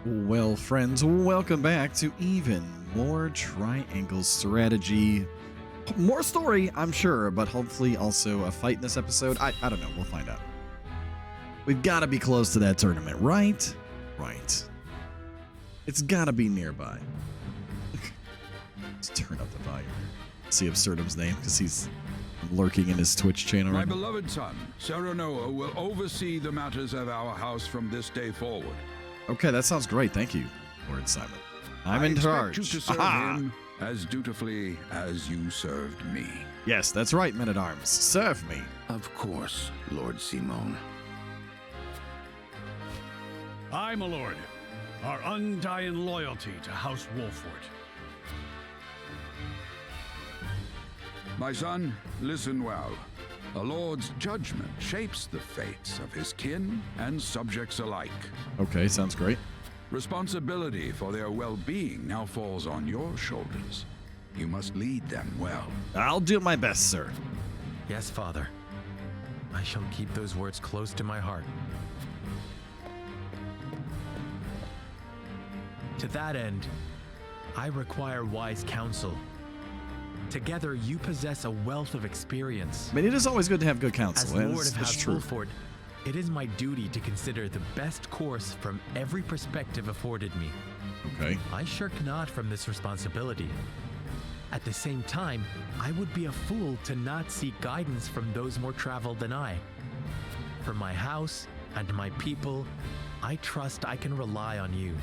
Well, friends, welcome back to even more triangle strategy. More story, I'm sure, but hopefully also a fight in this episode. I don't know. We'll find out. We've got to be close to that tournament, right? Right. It's got to be nearby. Let's turn up the volume. See Absurdum's name, because he's lurking in his Twitch channel My right now. beloved son, Serenoa, will oversee the matters of our house from this day forward. Okay, that sounds great. Thank you, Lord Simon. I'm I in expect charge. you to serve him as dutifully as you served me. Yes, that's right, men-at-arms. Serve me. Of course, Lord Simon. Aye, my lord. Our undying loyalty to House Wolford. My son, listen well. A lord's judgment shapes the fates of his kin and subjects alike. Okay, sounds great. Responsibility for their well-being now falls on your shoulders. You must lead them well. I'll do my best, sir. Yes, Father. I shall keep those words close to my heart. To that end, I require wise counsel. Together, you possess a wealth of experience. I mean, it is always good to have good counsel. As Lord of That's House true. Wolford, it is my duty to consider the best course from every perspective afforded me. Okay. I shirk not from this responsibility. At the same time, I would be a fool to not seek guidance from those more traveled than I. For my house and my people, I trust I can rely on you.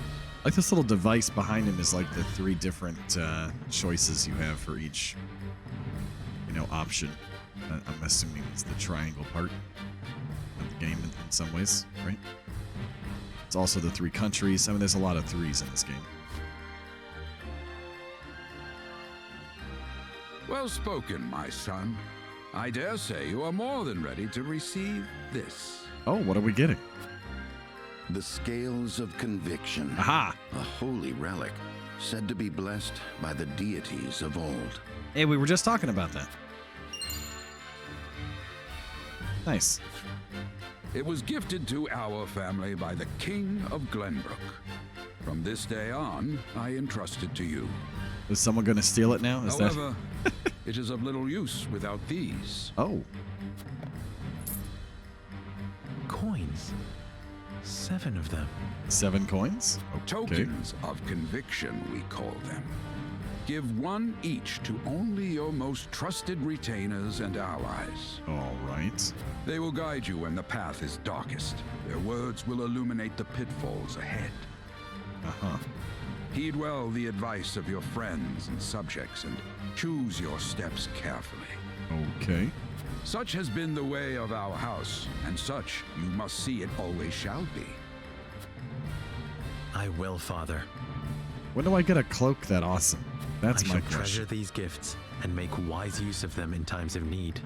Like this little device behind him is like the three different choices you have for each, option. I'm assuming it's the triangle part of the game in some ways, right? It's also the three countries. I mean, there's a lot of threes in this game. Well spoken, my son. I dare say you are more than ready to receive this. Oh, what are we getting? The Scales of Conviction. Aha! A holy relic, said to be blessed by the deities of old. Hey, we were just talking about that. Nice. It was gifted to our family by the King of Glenbrook. From this day on, I entrust it to you. Is someone going to steal it now? Is However, it is of little use without these. Oh. Coins. 7 of them. 7 coins? Okay. Tokens of conviction, we call them. Give one each to only your most trusted retainers and allies. All right. They will guide you when the path is darkest. Their words will illuminate the pitfalls ahead. Uh-huh. Heed well the advice of your friends and subjects and choose your steps carefully. Okay. Such has been the way of our house, and such you must see it always shall be. I will, Father. When do I get a cloak that awesome? That's I my shall question. treasure these gifts and make wise use of them in times of need.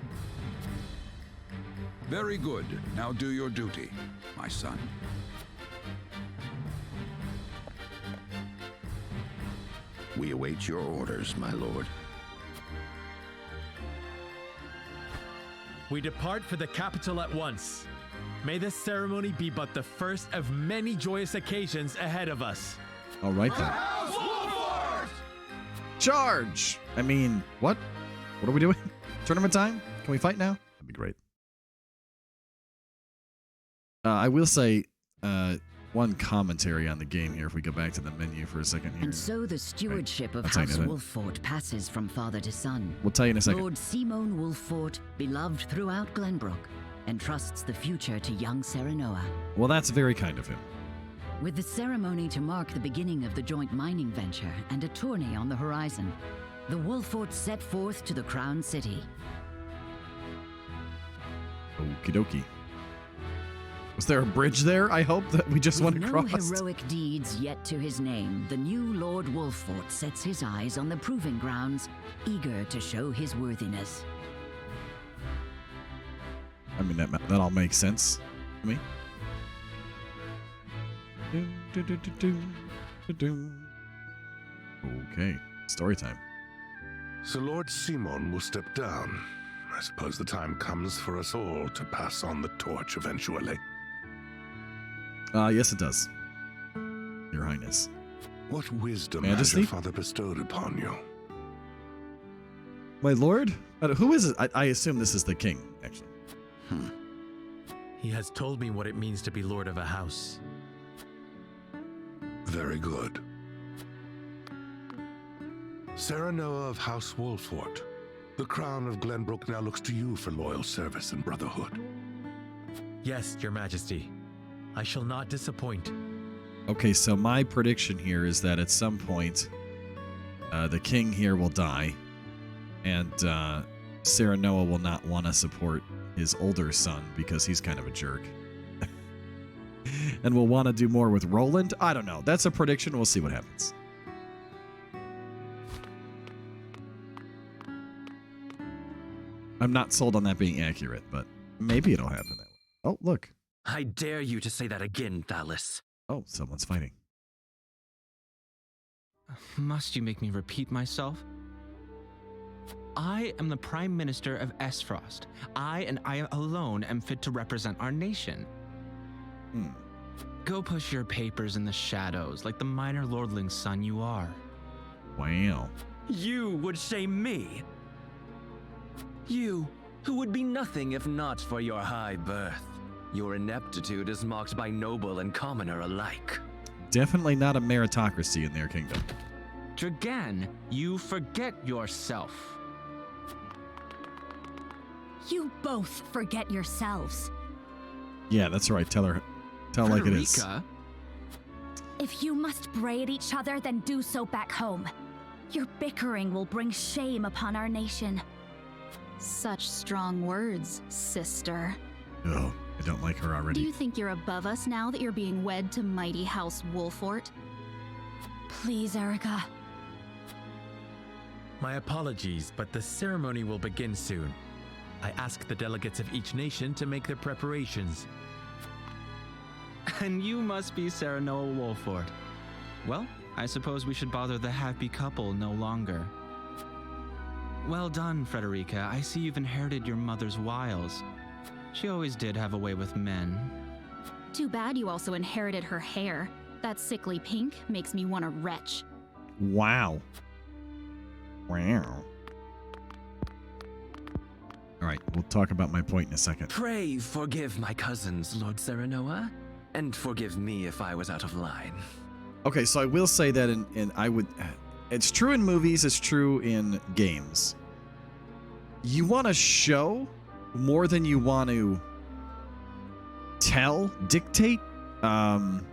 Very good. Now do your duty, my son. We await your orders, my lord. We depart for the capital at once. May this ceremony be but the first of many joyous occasions ahead of us. All right then. Charge! I mean, what? What are we doing? Tournament time? Can we fight now? That'd be great. I will say one commentary on the game here if we go back to the menu for a second here. And so the stewardship of I'll tell you House that. Wolford passes from father to son. We'll tell you in a second. Lord Simon Wolford, beloved throughout Glenbrook, entrusts the future to young Serenoa. Well, that's very kind of him. With the ceremony to mark the beginning of the joint mining venture and a tourney on the horizon, the Wolfords set forth to the Crown City. Okie dokie. Was there a bridge there, I hope, that we just went With across? no heroic deeds yet to his name, the new Lord Wolford sets his eyes on the proving grounds, eager to show his worthiness. I mean, that all makes sense to me. Okay, story time. So Lord Simon will step down. I suppose the time comes for us all to pass on the torch eventually. Yes, it does. Your Highness. What wisdom has Majesty? your father bestowed upon you? My lord? Who is it? I assume this is the king, actually. He has told me what it means to be lord of a house. Very good. Sarah Noah of House Wolfort. The crown of Glenbrook now looks to you for loyal service and brotherhood. Yes, Your Majesty. I shall not disappoint. Okay, so my prediction here is that at some point, the king here will die, and Sarah Noah will not want to support his older son because he's kind of a jerk. And will want to do more with Roland. I don't know. That's a prediction. We'll see what happens. I'm not sold on that being accurate, but maybe it'll happen that way. Oh, look. I dare you to say that again, Thalys. Oh, someone's fighting. Must you make me repeat myself? I am the Prime Minister of Esfrost. I and I alone am fit to represent our nation. Go push your papers in the shadows like the minor lordling's son you are. Wow. You would say me? You, who would be nothing if not for your high birth. Your ineptitude is mocked by noble and commoner alike. Definitely not a meritocracy in their kingdom. Dragan, you forget yourself. You both forget yourselves. Yeah, that's right. Tell her like it is. Frederica? If you must bray at each other, then do so back home. Your bickering will bring shame upon our nation. Such strong words, sister. Oh, I don't like her Do already. you think you're above us now that you're being wed to mighty House Wolfort? Please, Erica. My apologies, but the ceremony will begin soon. I ask the delegates of each nation to make their preparations. And you must be Sarah Noah Wolfort. Well, I suppose we should bother the happy couple no longer. Well done, Frederica. I see you've inherited your mother's wiles. She always did have a way with men. Too bad you also inherited her hair. That sickly pink makes me want to retch. Wow. Wow. All right, we'll talk about my point in a second. Pray forgive my cousins, Lord Serenoa, and forgive me if I was out of line. Okay, so I will say that it's true in movies, it's true in games. You want to show more than you want to dictate. And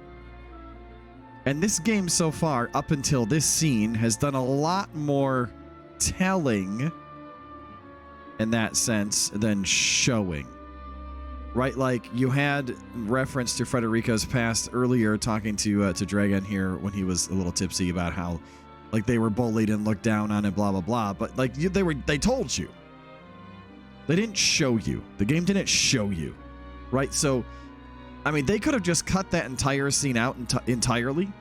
this game so far, up until this scene, has done a lot more telling in that sense than showing. Right, like you had reference to Frederica's past earlier, talking to Dragan here when he was a little tipsy about how, like, they were bullied and looked down on and blah blah blah. But like they told you. They didn't show you. The game didn't show you, right? So, I mean, they could have just cut that entire scene out entirely,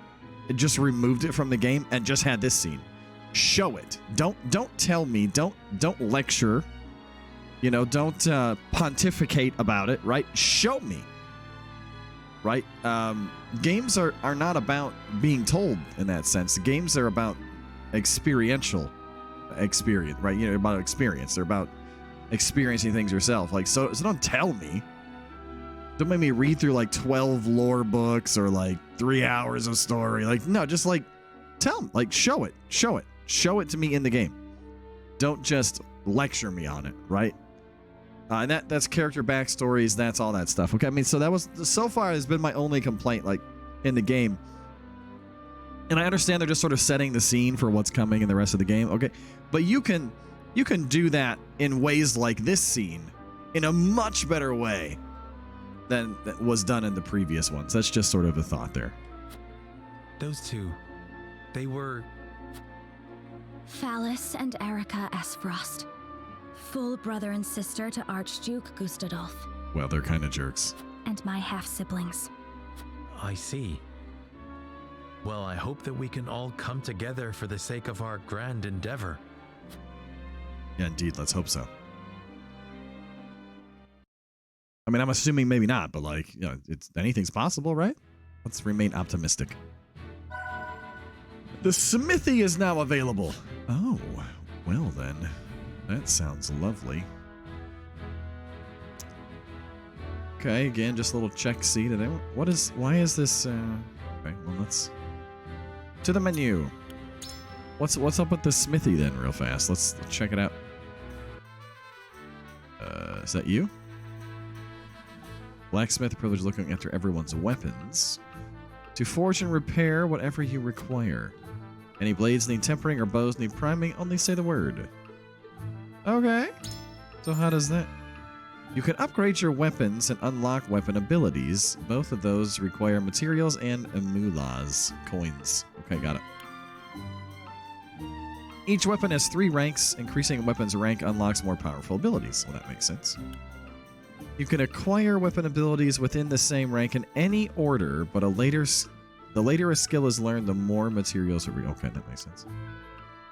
and just removed it from the game and just had this scene. Show it. Don't tell me. Don't lecture. You know, don't pontificate about it, right? Show me, right? Games are not about being told in that sense. Games are about experience, right? You know, about experience. They're about experiencing things yourself. Like, so don't tell me. Don't make me read through like 12 lore books or like 3 hours of story. Like, no, just like tell me, like show it to me in the game. Don't just lecture me on it, right? And that's character backstories. That's all that stuff. Okay, I mean, so that was so far has been my only complaint, like in the game. And I understand they're just sort of setting the scene for what's coming in the rest of the game. Okay, but you can do that in ways like this scene in a much better way than that was done in the previous ones. That's just sort of a thought there. Those two, they were... Thalys and Erica Esfrost. Full brother and sister to Archduke Gustadolf. Well, they're kind of jerks. And my half-siblings. I see. Well, I hope that we can all come together for the sake of our grand endeavor. Yeah, indeed. Let's hope so. I mean, I'm assuming maybe not, but like, you know, anything's possible, right? Let's remain optimistic. The smithy is now available. Oh, well then. That sounds lovely. Okay, again, just a little check seat. Why is this, okay, well, let's, to the menu. What's up with the smithy then, real fast? Let's check it out. Is that you? Blacksmith, privilege looking after everyone's weapons. To forge and repair whatever you require. Any blades need tempering or bows need priming, only say the word. Okay. So how does that... You can upgrade your weapons and unlock weapon abilities. Both of those require materials and moolas, coins. Okay, got it. Each weapon has 3 ranks. Increasing a weapon's rank unlocks more powerful abilities. Well, that makes sense. You can acquire weapon abilities within the same rank in any order, but the later a skill is learned, the more materials are... Okay, that makes sense.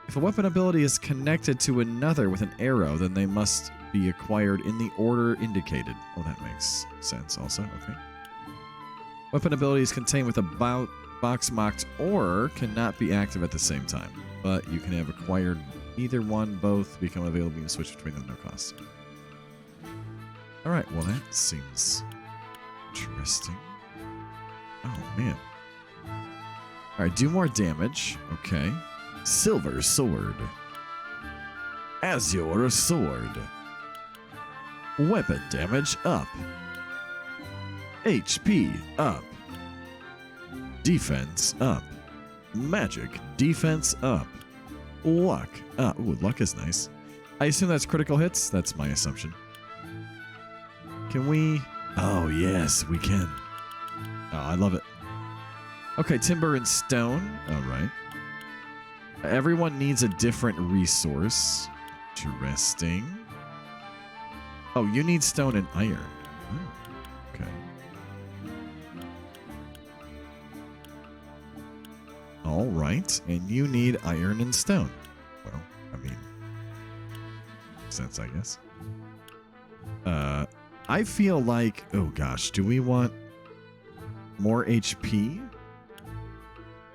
If a weapon ability is connected to another with an arrow, then they must be acquired in the order indicated. Oh, that makes sense also. Okay. Weapon abilities contained with a box marked or cannot be active at the same time, but you can have acquired either one, both become available and switch between them at no cost. All right, well that seems interesting. Oh man. All right, do more damage. Okay. Silver sword. Azure sword. Weapon damage up. HP up. Defense up. Magic defense up. Luck up. Ooh, luck is nice. I assume that's critical hits. That's my assumption. Can we... Oh, yes, we can. Oh, I love it. Okay, timber and stone. All right. Everyone needs a different resource. Interesting. Oh, you need stone and iron. Oh, okay. All right. And you need iron and stone. Well, I mean, makes sense, I guess. I feel like, oh gosh, do we want more HP?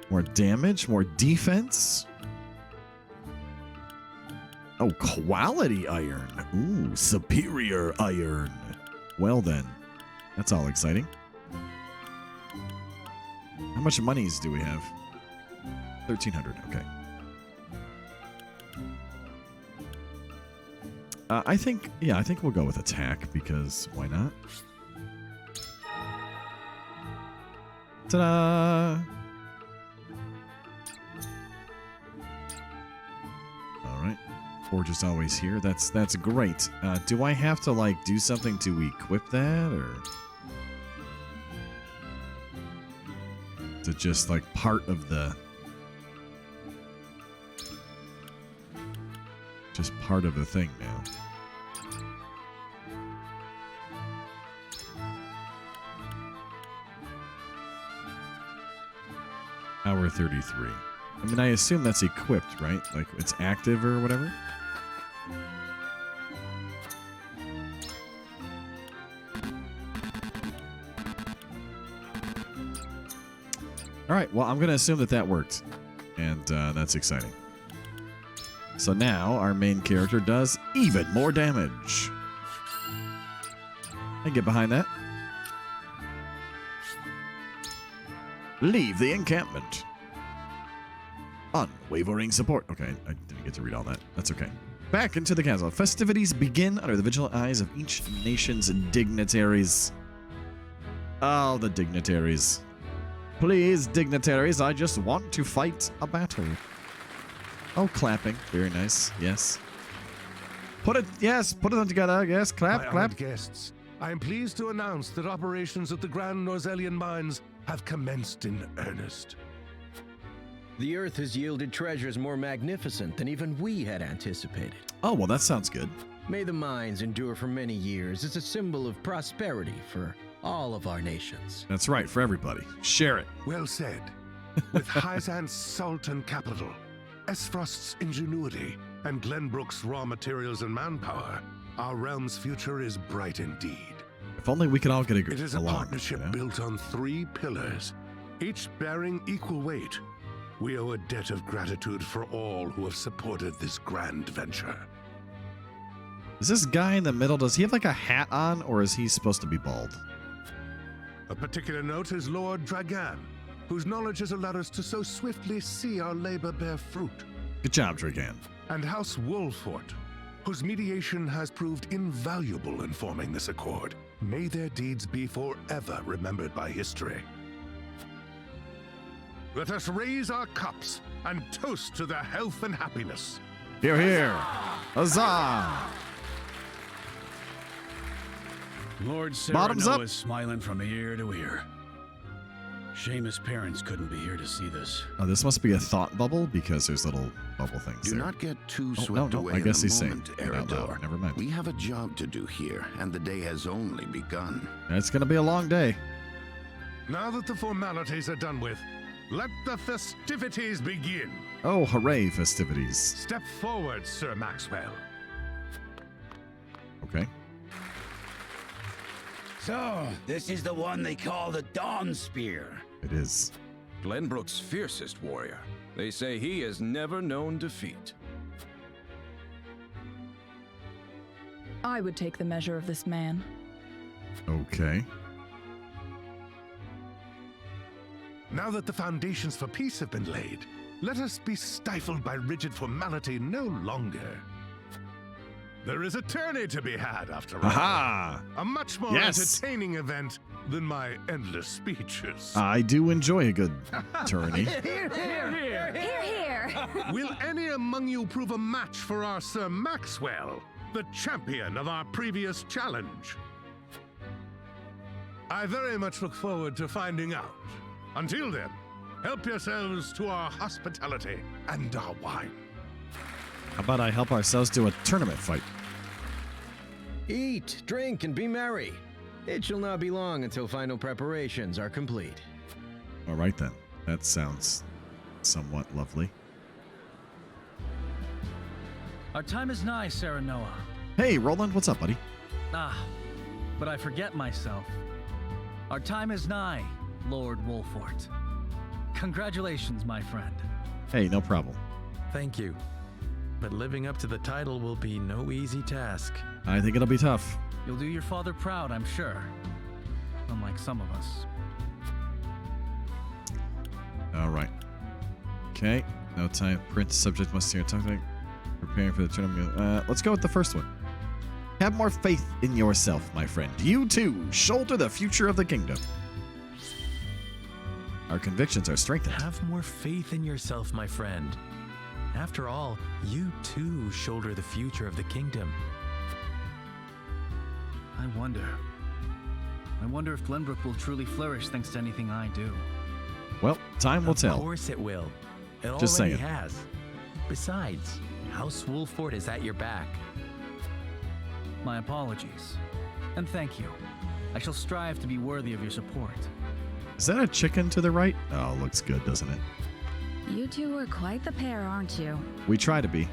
More damage? More defense? Oh, quality iron. Ooh, superior iron. Well then, that's all exciting. How much monies do we have? 1,300, okay. I think we'll go with attack because why not? Ta-da! All right. Forge is always here. That's great. Do I have to like do something to equip that, or is it just like part of the thing now? Hour 33. I mean, I assume that's equipped, right? Like it's active or whatever. All right, well, I'm going to assume that worked, and that's exciting. So now our main character does even more damage. I can get behind that. Leave the encampment. Unwavering support. Okay, I didn't get to read all that. That's okay. Back into the castle. Festivities begin under the vigilant eyes of each nation's dignitaries. Oh, the dignitaries. Please, dignitaries, I just want to fight a battle. Oh, clapping. Very nice. Yes. Put it on together. Yes, clap, clap. Honored guests, I am pleased to announce that operations at the Grand Norzelian mines have commenced in earnest. The Earth has yielded treasures more magnificent than even we had anticipated. Oh, well, that sounds good. May the mines endure for many years as a symbol of prosperity for all of our nations. That's right, for everybody. Share it. Well said. With Hyzan's Sultan capital, Esfrost's ingenuity, and Glenbrook's raw materials and manpower, our realm's future is bright indeed. If only we could all get along. It is a partnership built on 3 pillars, each bearing equal weight. We owe a debt of gratitude for all who have supported this grand venture. Is this guy in the middle, does he have like a hat on, or is he supposed to be bald? A particular note is Lord Dragan, whose knowledge has allowed us to so swiftly see our labor bear fruit. Good job, Dragan. And House Wolfort, whose mediation has proved invaluable in forming this accord. May their deeds be forever remembered by history. Let us raise our cups and toast to their health and happiness. Here, here. Huzzah! Lord Bottoms up. Sereno is smiling from ear to ear. Shame his parents couldn't be here to see this. Oh, this must be a thought bubble because there's little bubble things Do there. not get too Oh, swept no, away I guess in he's the saying moment, it out loud. Eridor. Never mind. We have a job to do here, and the day has only begun. It's going to be a long day. Now that the formalities are done with, let the festivities begin. Oh, hooray, festivities. Step forward, Sir Maxwell. Okay. So, this is the one they call the Dawn Spear. It is. Glenbrook's fiercest warrior. They say he has never known defeat. I would take the measure of this man. Okay. Now that the foundations for peace have been laid, let us be stifled by rigid formality no longer. There is a tourney to be had, after all. Aha! A much more entertaining event than my endless speeches. I do enjoy a good tourney. Hear, hear, hear. Hear, hear. Will any among you prove a match for our Sir Maxwell, the champion of our previous challenge? I very much look forward to finding out. Until then, help yourselves to our hospitality and our wine. How about I help ourselves to a tournament fight? Eat, drink, and be merry. It shall not be long until final preparations are complete. All right, then. That sounds somewhat lovely. Our time is nigh, Serenoa. Hey, Roland, what's up, buddy? Ah, but I forget myself. Our time is nigh, Lord Wolfort. Congratulations, my friend. Hey, no problem. Thank you. But living up to the title will be no easy task. I think it'll be tough. You'll do your father proud, I'm sure. Unlike some of us. All right. Okay. No time. Print subject must hear talking. Preparing for the tournament. Let's go with the first one. Have more faith in yourself, my friend. You too shoulder the future of the kingdom. Our convictions are strengthened. Have more faith in yourself, my friend. After all, you too shoulder the future of the kingdom. I wonder if Glenbrook will truly flourish thanks to anything I do. Well, time will tell. Of course it will. It Just already saying. has. Besides, House Wolfort is at your back. My apologies. And thank you. I shall strive to be worthy of your support. Is that a chicken to the right? Oh, looks good, doesn't it? You two are quite the pair, aren't you? We try to be.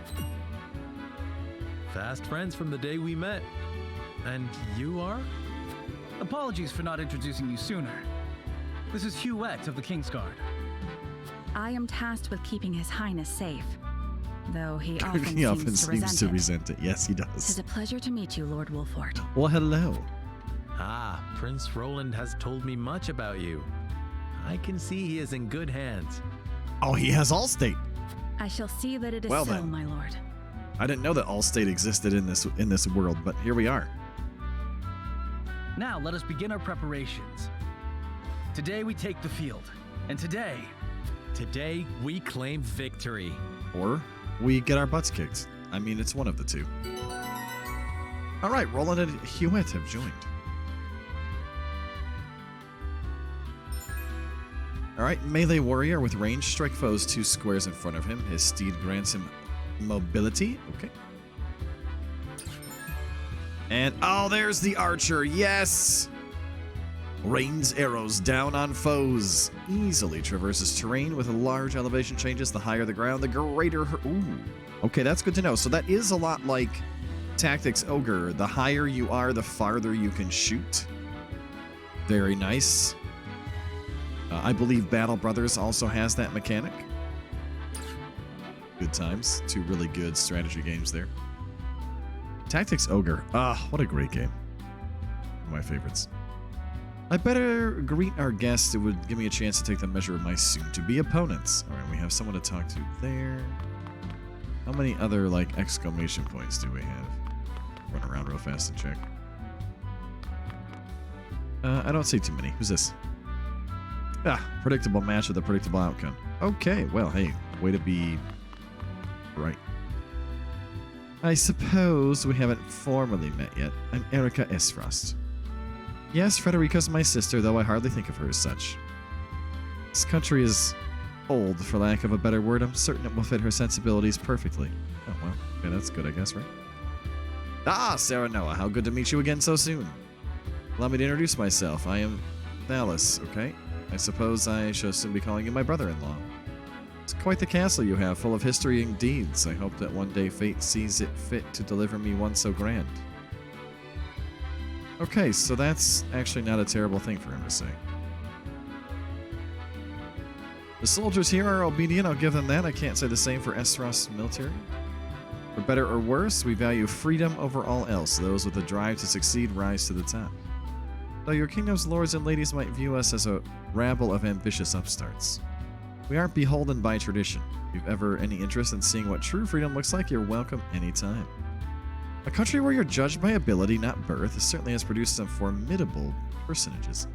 Fast friends from the day we met. And you are? Apologies for not introducing you sooner. This is Huette of the Kingsguard. I am tasked with keeping His Highness safe, though he often, He often seems to resent resent it. Yes, he it. It is does. a pleasure to meet you, Lord Wolfort. Well, hello. Ah, Prince Roland has told me much about you. I can see he is in good hands. Oh, he has Allstate. I shall see that it is Well so, then. my lord. I didn't know that Allstate existed in this world, but here we are. Now let us begin our preparations. Today we take the field, and today we claim victory. Or we get our butts kicked. I mean, it's one of the two. All right, Roland and Huette have joined. All right, melee warrior with range, strike foes 2 squares in front of him. His steed grants him mobility. Okay. And oh, there's the archer. Yes. Rains arrows down on foes. Easily traverses terrain with large elevation changes. The higher the ground, the greater her. Ooh. Okay, that's good to know. So that is a lot like Tactics Ogre. The higher you are, the farther you can shoot. Very nice. I believe Battle Brothers also has that mechanic. good times. 2 really good strategy games there. Tactics Ogre. Ah, what a great game. One of my favorites. I better greet our guests. It would give me a chance to take the measure of my soon-to-be opponents. All right, we have someone to talk to there. How many other, like, exclamation points do we have? Run around real fast and check. I don't see too many. Who's this? Ah, predictable match with a predictable outcome. Okay, well, hey, way to be right. I suppose we haven't formally met yet. I'm Erica Esfrost. Yes, Frederica's my sister, though I hardly think of her as such. This country is old, for lack of a better word. I'm certain it will fit her sensibilities perfectly. Oh, well, okay, that's good, I guess, right? Ah, Sarah Noah, how good to meet you again so soon. Allow me to introduce myself. I am Thalys, okay? I suppose I shall soon be calling you my brother-in-law. It's quite the castle you have, full of history and deeds. I hope that one day fate sees it fit to deliver me one so grand. Okay, so that's actually not a terrible thing for him to say. The soldiers here are obedient, I'll give them that. I can't say the same for Esrost's military. For better or worse, we value freedom over all else. Those with the drive to succeed rise to the top. Though your kingdom's lords and ladies might view us as a rabble of ambitious upstarts, we aren't beholden by tradition. If you've ever any interest in seeing what true freedom looks like, you're welcome anytime. A country where you're judged by ability, not birth, certainly has produced some formidable personages.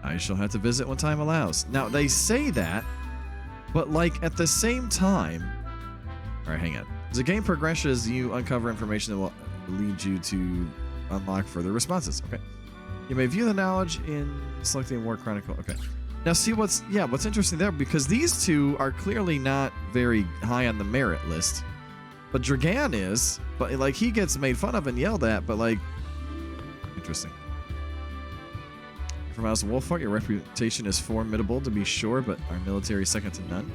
I shall have to visit when time allows. Now, they say that, but like at the same time... Alright, hang on. As the game progresses, you uncover information that will lead you to unlock further responses. Okay. You may view the knowledge in selecting War Chronicle. Okay. Now, see what's interesting there, because these two are clearly not very high on the merit list. But Dragan is, but like he gets made fun of and yelled at, but like, interesting. From House of Wolfheart, your reputation is formidable to be sure, but our military is second to none.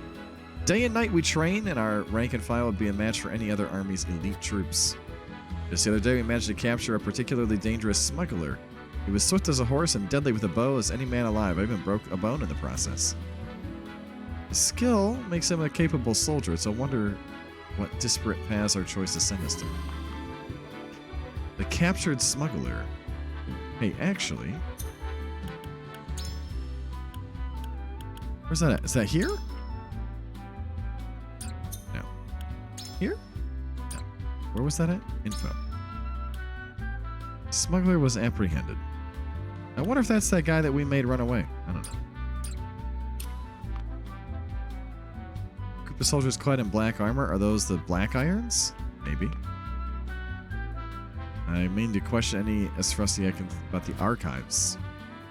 Day and night we train, and our rank and file would be a match for any other army's elite troops. Just the other day, we managed to capture a particularly dangerous smuggler. He was swift as a horse and deadly with a bow as any man alive. I even broke a bone in the process. His skill makes him a capable soldier, so I wonder what disparate paths our choices send us to. The captured smuggler. Hey, actually... Where's that at? Is that here? No. Here? No. Where was that at? Info. Smuggler was apprehended. I wonder if that's that guy that we made run away. I don't know. Group of soldiers clad in black armor. Are those the Black Irons? Maybe. I mean to question any Esfrosty I can about the archives.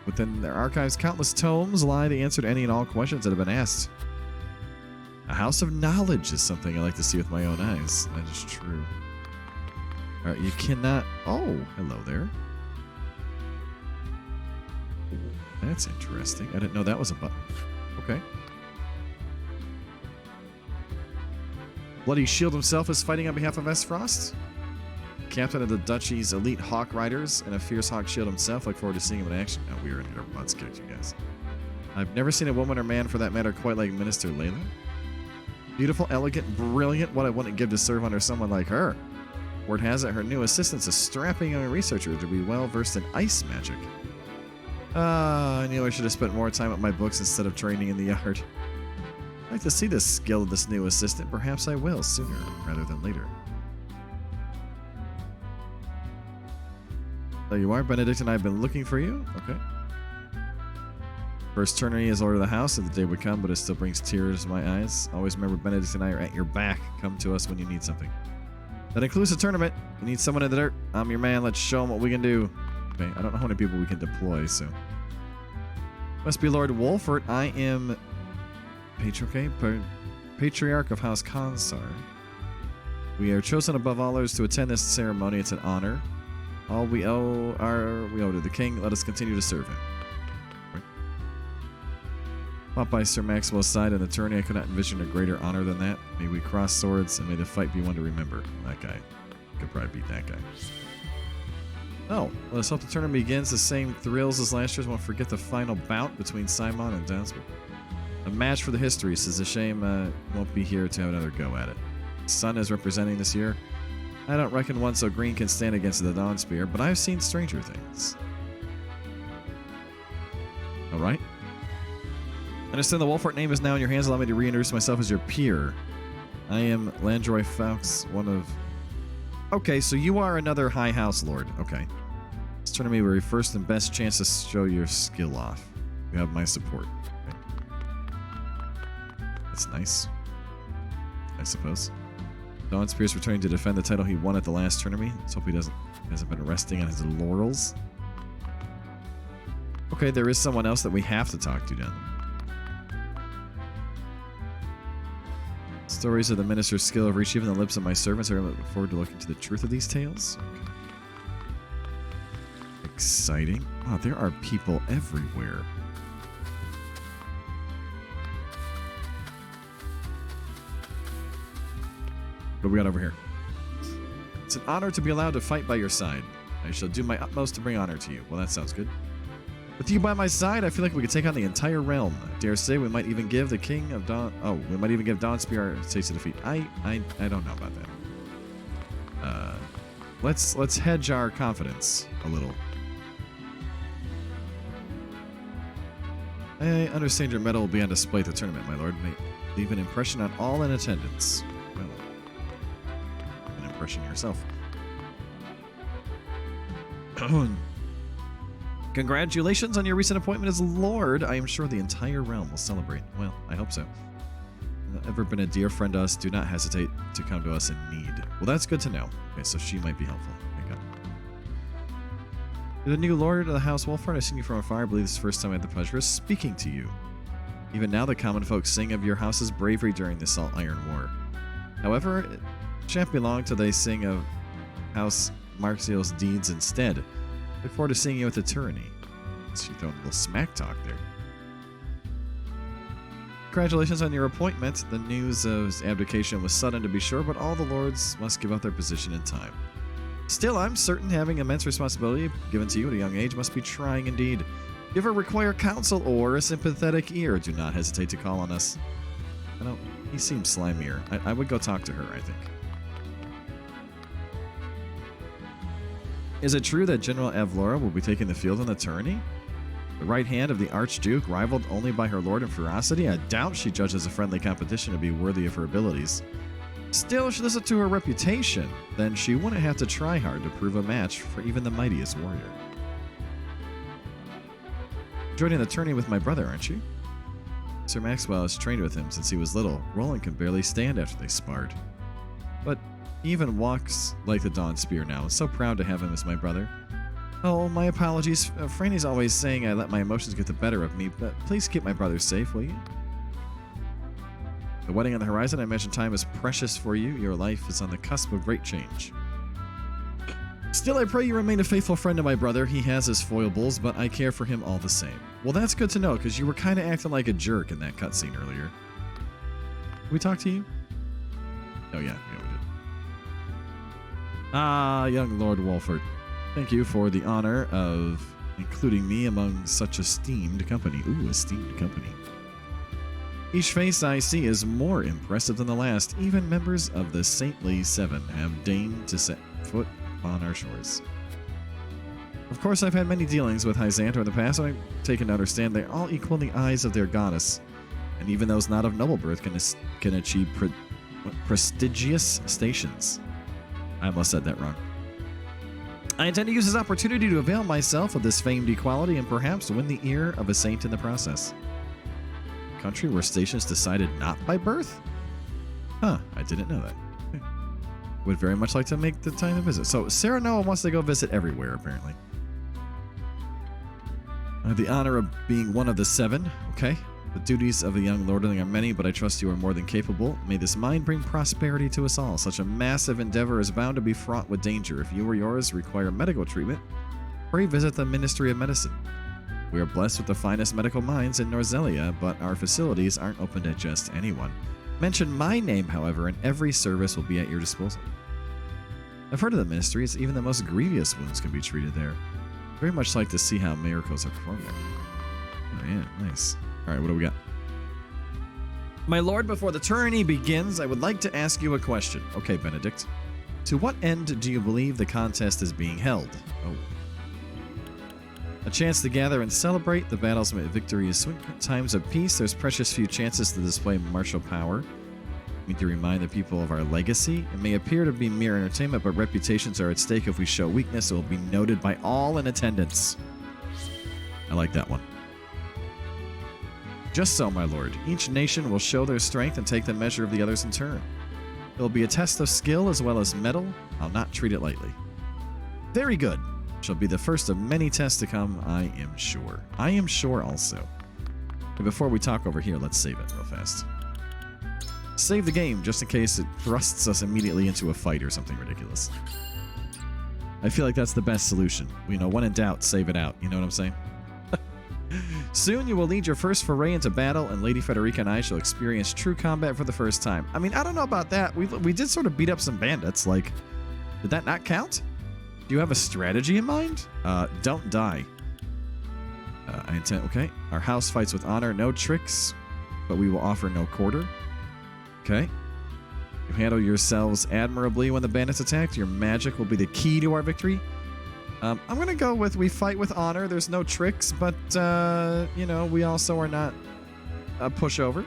Within their archives, countless tomes lie the answer to any and all questions that have been asked. A house of knowledge is something I like to see with my own eyes. That is true. Alright, you cannot... Oh, hello there. That's interesting. I didn't know that was a button. Okay. Bloody Shield himself is fighting on behalf of Esfrost. Captain of the Duchy's elite Hawk Riders and a fierce Hawk Shield himself. Look forward to seeing him in action. Oh, we were in our butts kicked, you guys. I've never seen a woman or man, for that matter, quite like Minister Layla. Beautiful, elegant, brilliant. What I wouldn't give to serve under someone like her. Word has it her new assistant's a strapping young researcher to be well versed in ice magic. I knew I should have spent more time at my books instead of training in the yard. I'd like to see the skill of this new assistant. Perhaps I will sooner rather than later. There you are, Benedict and I have been looking for you. Okay. First tourney is order of the house, if the day would come, but it still brings tears to my eyes. Always remember Benedict and I are at your back. Come to us when you need something. That includes a tournament. You need someone in the dirt. I'm your man. Let's show them what we can do. Okay, I don't know how many people we can deploy, so. Must be Lord Wolfert. I am Patriarch of House Konsar. We are chosen above all others to attend this ceremony. It's an honor. All we owe to the king. Let us continue to serve him. Right. Fought by Sir Maxwell's side in the tourney, I could not envision a greater honor than that. May we cross swords and may the fight be one to remember. That guy. Could probably beat that guy. Oh, let us hope the tournament begins the same thrills as last year's. Won't forget the final bout between Simon and Downsby. A match for the history, says a shame won't be here to have another go at it. Sun is representing this year. I don't reckon one so green can stand against the Dawn Spear, but I've seen stranger things. Alright. Understand the Wolfort name is now in your hands. Allow me to reintroduce myself as your peer. I am Landroy Fawkes, one of... Okay, so you are another High House Lord. Okay. This tournament will be your first and best chance to show your skill off. You have my support. Okay. That's nice. I suppose. Dawn Spear's returning to defend the title he won at the last tournament. Let's hope he hasn't been resting on his laurels. Okay, there is someone else that we have to talk to then. Stories of the minister's skill have reached even the lips of my servants. I look forward to looking to the truth of these tales. Okay. Exciting. Wow, there are people everywhere. What do we got over here? It's an honor to be allowed to fight by your side. I shall do my utmost to bring honor to you. Well, that sounds good. With you by my side, I feel like we could take on the entire realm. I dare say we might even give the King of Dawn... Oh, we might even give Dawn Spear our taste of defeat. I don't know about that. Let's hedge our confidence a little. I understand your medal will be on display at the tournament, my lord. May leave an impression on all in attendance. Well, an impression yourself. Congratulations on your recent appointment as Lord. I am sure the entire realm will celebrate. Well, I hope so. Ever been a dear friend to us, do not hesitate to come to us in need. Well, that's good to know. Okay, so she might be helpful. Thank God. You're the new Lord of the House Wolfort. I've seen you from afar. I believe this is the first time I had the pleasure of speaking to you. Even now, the common folk sing of your house's bravery during the Salt Iron War. However, it shan't be long till they sing of House Marxial's deeds instead. Look forward to seeing you at the tourney. She throwing a little smack talk there. Congratulations on your appointment. The news of his abdication was sudden, to be sure, but all the lords must give up their position in time. Still, I'm certain having immense responsibility given to you at a young age must be trying indeed. If you ever require counsel or a sympathetic ear, do not hesitate to call on us. He seems slimier. I would go talk to her, I think. Is it true that General Avlora will be taking the field in the tourney? The right hand of the Archduke, rivaled only by her lord in ferocity? I doubt she judges a friendly competition to be worthy of her abilities. Still, she listens to her reputation. Then she wouldn't have to try hard to prove a match for even the mightiest warrior. Joining the tourney with my brother, aren't you? Sir Maxwell has trained with him since he was little. Roland can barely stand after they sparred. But he even walks like the Dawn Spear now. I'm so proud to have him as my brother. Oh, my apologies. Franny's always saying I let my emotions get the better of me, but please keep my brother safe, will you? The wedding on the horizon, I imagine time is precious for you. Your life is on the cusp of great change. Still, I pray you remain a faithful friend to my brother. He has his foibles, but I care for him all the same. Well, that's good to know, because you were kind of acting like a jerk in that cutscene earlier. Did we talk to you? Oh, yeah, we did. Ah, young Lord Wolfort. Thank you for the honor of including me among such esteemed company. Ooh, esteemed company. Each face I see is more impressive than the last. Even members of the Saintly Seven have deigned to set foot upon our shores. Of course, I've had many dealings with Hyzantor in the past, and I've taken to understand they're all equal in the eyes of their goddess. And even those not of noble birth can achieve prestigious stations. I almost said that wrong. I intend to use this opportunity to avail myself of this famed equality and perhaps win the ear of a saint in the process. A country where stations decided not by birth? Huh, I didn't know that. Would very much like to make the time to visit. So Sarah Noah wants to go visit everywhere, apparently. I have the honor of being one of the seven. Okay. The duties of a young lordling are many, but I trust you are more than capable. May this mind bring prosperity to us all. Such a massive endeavor is bound to be fraught with danger. If you or yours require medical treatment, pray visit the Ministry of Medicine. We are blessed with the finest medical minds in Norzelia, but our facilities aren't open to just anyone. Mention my name, however, and every service will be at your disposal. I've heard of the ministries. Even the most grievous wounds can be treated there. Very much like to see how miracles are performed there. Oh, yeah, nice. All right, what do we got? My lord, before the tourney begins, I would like to ask you a question. Okay, Benedict. To what end do you believe the contest is being held? Oh. A chance to gather and celebrate. The battle's victory is sweet. Times of peace, there's precious few chances to display martial power. We need to remind the people of our legacy. It may appear to be mere entertainment, but reputations are at stake. If we show weakness, it will be noted by all in attendance. I like that one. Just so, my lord. Each nation will show their strength and take the measure of the others in turn. It will be a test of skill as well as mettle. I'll not treat it lightly. Very good. Shall be the first of many tests to come, I am sure. I am sure also. But before we talk over here, let's save it real fast. Save the game, just in case it thrusts us immediately into a fight or something ridiculous. I feel like that's the best solution. You know, when in doubt, save it out. You know what I'm saying? Soon you will lead your first foray into battle, and Lady Frederica and I shall experience true combat for the first time. I mean, I don't know about that. We did sort of beat up some bandits. Like, did that not count? Do you have a strategy in mind? Don't die. I intend... Okay. Our house fights with honor. No tricks, but we will offer no quarter. Okay. You handle yourselves admirably when the bandits attack. Your magic will be the key to our victory. I'm going to go with we fight with honor. There's no tricks, but, you know, we also are not a pushover.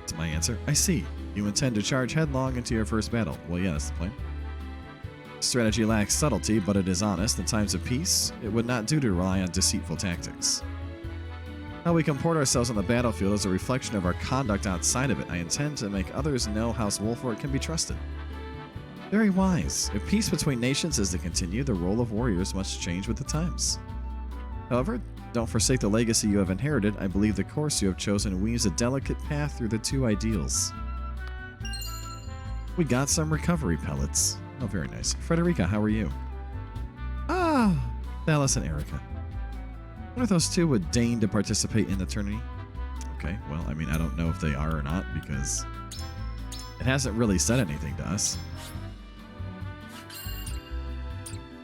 That's my answer. I see. You intend to charge headlong into your first battle. Well, yeah, that's the plan. Strategy lacks subtlety, but it is honest. In times of peace, it would not do to rely on deceitful tactics. How we comport ourselves on the battlefield is a reflection of our conduct outside of it. I intend to make others know House Wolford can be trusted. Very wise. If peace between nations is to continue, the role of warriors must change with the times. However, don't forsake the legacy you have inherited. I believe the course you have chosen weaves a delicate path through the two ideals. We got some recovery pellets. Oh, very nice. Frederica, how are you? Ah, Dallas and Erica. One of those two would deign to participate in the tourney. Okay, well, I mean, I don't know if they are or not because it hasn't really said anything to us.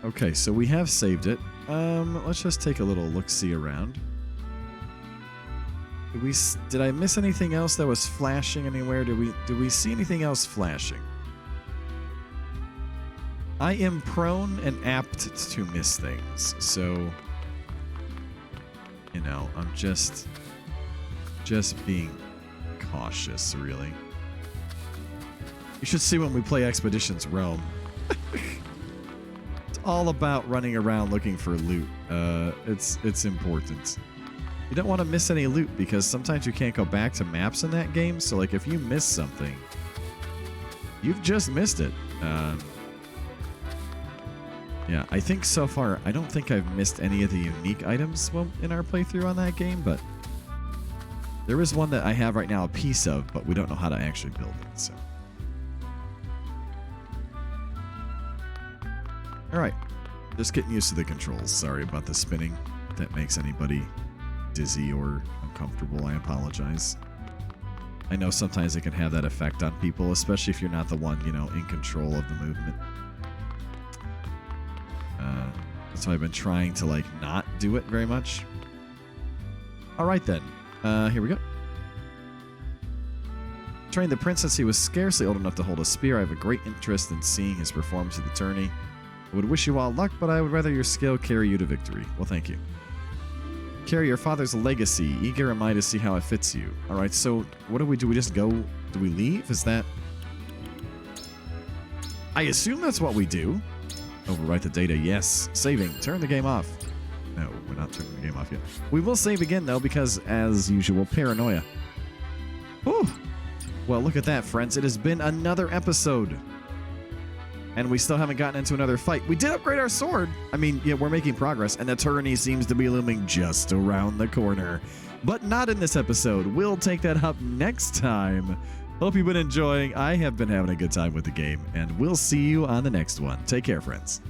Okay, so we have saved it. Let's just take a little look-see around. Did I miss anything else that was flashing anywhere? Did we see anything else flashing? I am prone and apt to miss things, so you know, I'm just being cautious, really. You should see when we play Expeditions Rome. All about running around looking for loot. It's important. You don't want to miss any loot because sometimes you can't go back to maps in that game. So like if you miss something, you've just missed it. Yeah, I think so far, I don't think I've missed any of the unique items in our playthrough on that game, but there is one that I have right now a piece of, but we don't know how to actually build it, so. All right, just getting used to the controls. Sorry about the spinning. If that makes anybody dizzy or uncomfortable, I apologize. I know sometimes it can have that effect on people, especially if you're not the one, you know, in control of the movement. That's why I've been trying to, like, not do it very much. All right, then. Here we go. Trained the prince since he was scarcely old enough to hold a spear. I have a great interest in seeing his performance at the tourney. I would wish you all luck, but I would rather your skill carry you to victory. Well, thank you. Carry your father's legacy. Eager am I to see how it fits you. All right, so what do? We just go? Do we leave? Is that... I assume that's what we do. Overwrite the data. Yes. Saving. Turn the game off. No, we're not turning the game off yet. We will save again, though, because, as usual, paranoia. Whew. Well, look at that, friends. It has been another episode. And we still haven't gotten into another fight. We did upgrade our sword. I mean, yeah, we're making progress, and the tourney seems to be looming just around the corner. But not in this episode. We'll take that up next time. Hope you've been enjoying. I have been having a good time with the game, and we'll see you on the next one. Take care, friends.